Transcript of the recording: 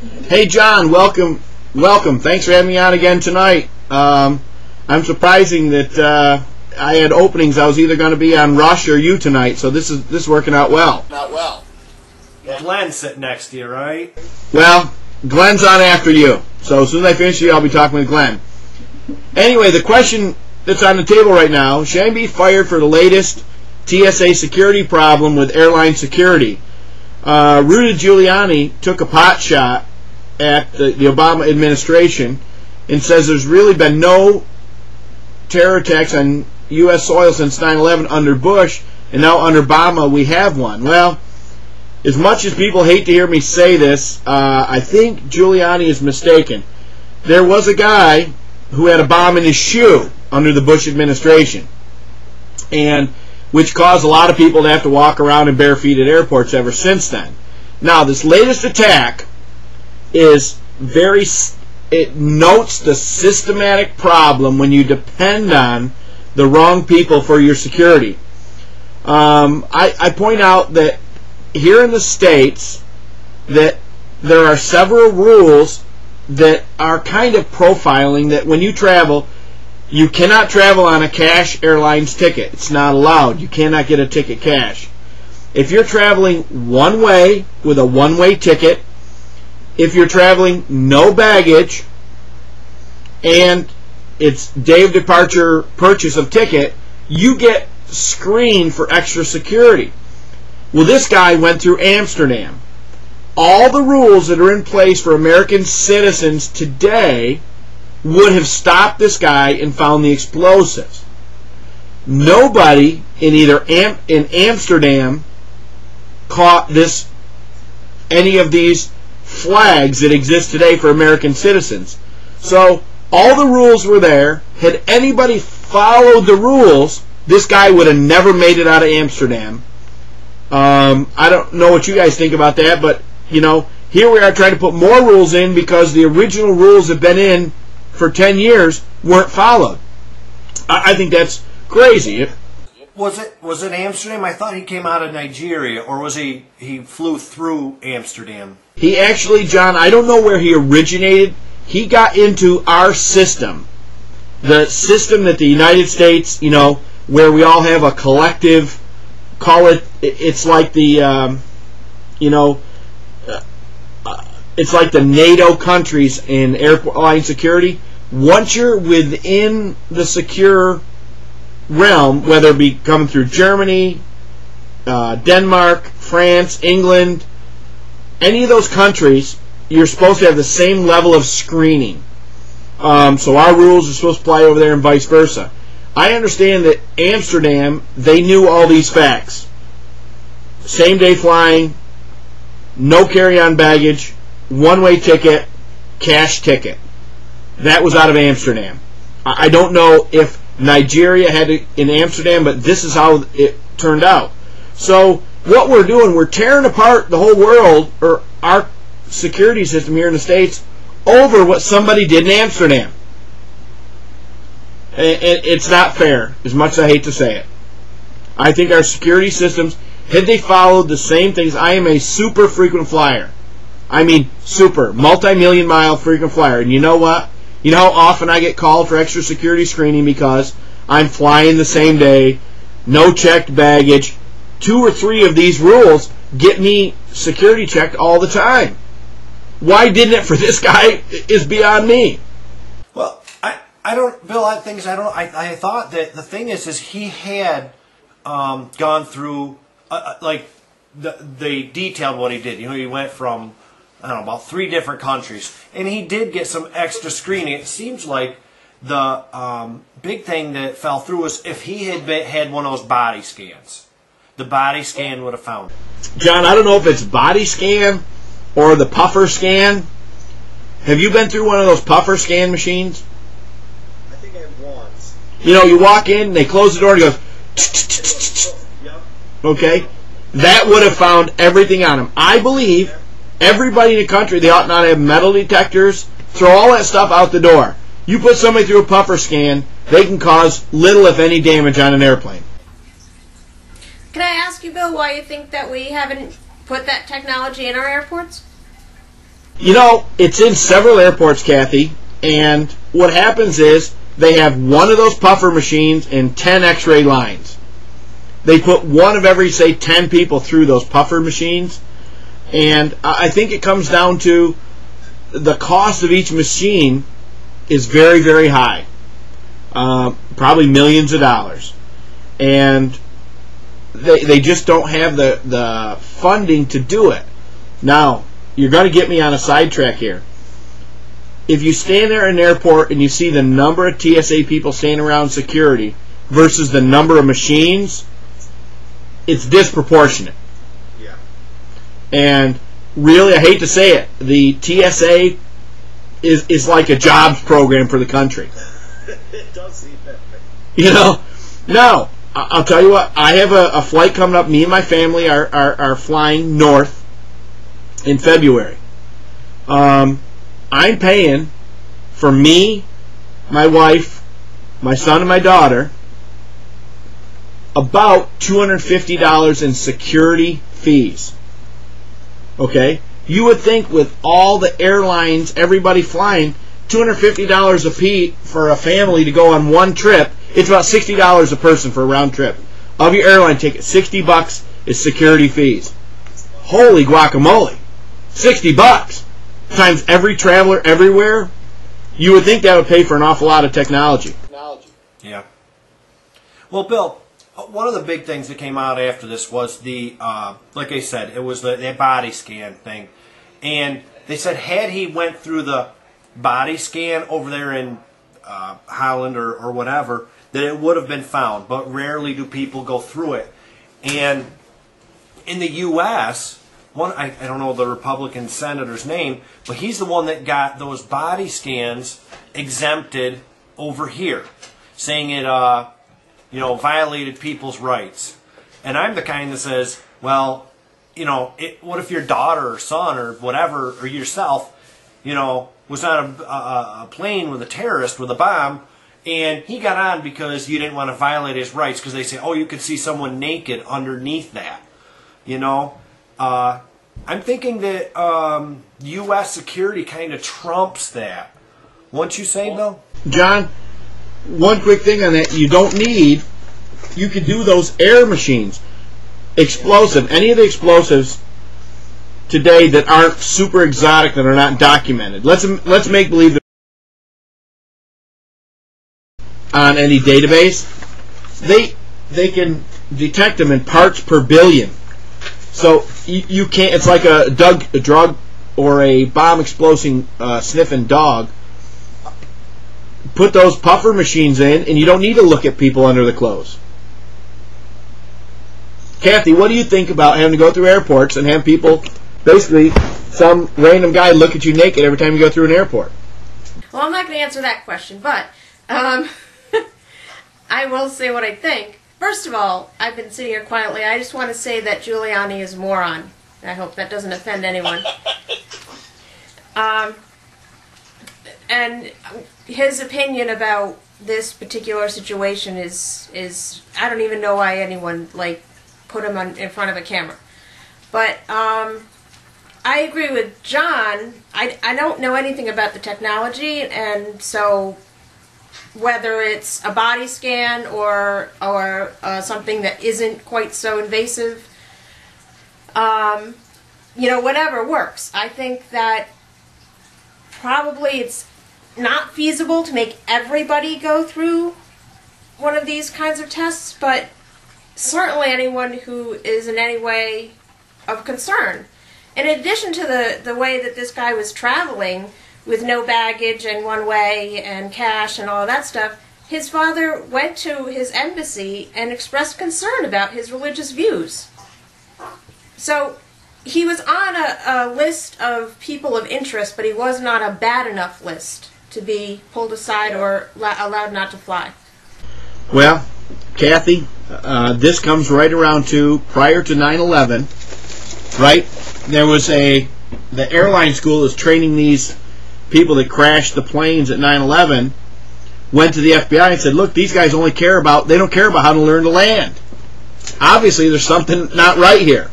Hey John, welcome. Thanks for having me on again tonight. I'm surprising that I had openings. I was either going to be on Rush or you tonight, so this is working out well. Glenn's sitting next to you, right? Well, Glenn's on after you, so as soon as I finish you, I'll be talking with Glenn. Anyway, the question that's on the table right now: should I be fired for the latest TSA security problem with airline security? Rudy Giuliani took a pot shot at the Obama administration and says there's really been no terror attacks on U.S. soil since 9/11 under Bush, and now under Obama we have one. Well, as much as people hate to hear me say this, I think Giuliani is mistaken. There was a guy who had a bomb in his shoe under the Bush administration, and which caused a lot of people to have to walk around in bare feet at airports ever since then. Now, this latest attack is it notes the systematic problem when you depend on the wrong people for your security. I point out that here in the States that there are several rules that are kind of profiling that when you travel, you cannot travel on a cash airlines ticket. It's not allowed. You cannot get a ticket cash. If you're traveling one way with a one-way ticket, if you're traveling no baggage, and it's day of departure purchase of ticket, you get screened for extra security. Well, this guy went through Amsterdam. All the rules that are in place for American citizens today would have stopped this guy and found the explosives. Nobody in in Amsterdam caught any of these flags that exist today for American citizens. So all the rules were there. Had anybody followed the rules, this guy would have never made it out of Amsterdam. I don't know what you guys think about that, but here we are trying to put more rules in because the original rules have been in for 10 years weren't followed. I think that's crazy. Was it Amsterdam? I thought he came out of Nigeria, or was he flew through Amsterdam? He actually, John, I don't know where he originated. He got into our system, the system that the United States, where we all have a collective, it's like the, it's like the NATO countries in airline security. Once you're within the secure realm, whether it be coming through Germany, Denmark, France, England, any of those countries, you're supposed to have the same level of screening. So our rules are supposed to apply over there and vice versa. I understand that Amsterdam, they knew all these facts. Same day flying, no carry-on baggage, one-way ticket, cash ticket. That was out of Amsterdam. I don't know if Nigeria had it in Amsterdam, but this is how it turned out. So what we're doing, we're tearing apart the whole world, or our security system here in the States, over what somebody did in Amsterdam. It's not fair, as much as I hate to say it. I think our security systems, had they followed the same things, I am a super frequent flyer. I mean, super, multi-million mile frequent flyer. And you know what? You know how often I get called for extra security screening because I'm flying the same day, no checked baggage. 2 or 3 of these rules get me security checked all the time. Why didn't it for this guy is beyond me. Well, I don't, Bill, I thought that the thing is he had gone through, like, they detailed what he did. He went from, I don't know, about 3 different countries. And he did get some extra screening. It seems like the big thing that fell through was if he had one of those body scans. The body scan would have found it. John, I don't know if it's body scan or the puffer scan. Have you been through one of those puffer scan machines? I think I have once. You walk in, they close the door, and it goes, Yep. okay? That would have found everything on him. I believe everybody in the country, they ought not to have metal detectors. Throw all that stuff out the door. You put somebody through a puffer scan, they can cause little, if any, damage on an airplane. Can I ask you, Bill, why you think that we haven't put that technology in our airports? You know, it's in several airports, Kathy, and what happens is they have one of those puffer machines and 10 x-ray lines. They put one of every, say, 10 people through those puffer machines, and I think it comes down to the cost of each machine is very, very high, probably millions of dollars, and they just don't have the funding to do it. Now, you're going to get me on a sidetrack here. If you stand there in an airport and you see the number of TSA people standing around security versus the number of machines, it's disproportionate. Yeah. And really, I hate to say it, the TSA is like a jobs program for the country. It does seem that way. You know? Now, I'll tell you what, I have a flight coming up. Me and my family are flying north in February. I'm paying for me, my wife, my son, and my daughter about $250 in security fees. Okay? You would think with all the airlines, everybody flying, $250 a piece for a family to go on one trip, it's about $60 a person for a round trip. Of your airline ticket, $60 is security fees. Holy guacamole. $60 times every traveler everywhere. You would think that would pay for an awful lot of technology. Yeah. Well, Bill, one of the big things that came out after this was the, like I said, it was the body scan thing. And they said had he went through the body scan over there in Holland or whatever, that it would have been found. But rarely do people go through it. And in the U.S., I don't know the Republican senator's name, but he's the one that got those body scans exempted over here, saying it, violated people's rights. And I'm the kind that says, well, what if your daughter or son or whatever, or yourself, was on a plane with a terrorist with a bomb, and he got on because you didn't want to violate his rights because they say, oh, you could see someone naked underneath that, I'm thinking that U.S. security kind of trumps that. Wouldn't you say, Bill? John, one quick thing on that. You could do those air machines. Explosive. Any of the explosives today that aren't super exotic, that are not documented. Let's make believe that on any database, they can detect them in parts per billion. So you can't. It's like a drug or a bomb exploding sniffing dog. Put those puffer machines in, and you don't need to look at people under the clothes. Kathy, what do you think about having to go through airports and have people, basically, some random guy look at you naked every time you go through an airport? Well, I'm not going to answer that question, but I will say what I think. First of all, I've been sitting here quietly. I just want to say that Giuliani is a moron. I hope that doesn't offend anyone. And his opinion about this particular situation is I don't even know why anyone put him in front of a camera. But I agree with John. I don't know anything about the technology, and so whether it's a body scan or something that isn't quite so invasive, whatever works. I think that probably it's not feasible to make everybody go through one of these kinds of tests, but certainly anyone who is in any way of concern. In addition to the way that this guy was traveling with no baggage and one way and cash and all of that stuff, his father went to his embassy and expressed concern about his religious views. So he was on a list of people of interest, but he wasn't on a bad enough list to be pulled aside or allowed not to fly. Well, Kathy, this comes right around to prior to 9/11, right? There was the airline school is training these people that crashed the planes at 9/11, went to the FBI and said, look, these guys they don't care about how to learn to land. Obviously, there's something not right here.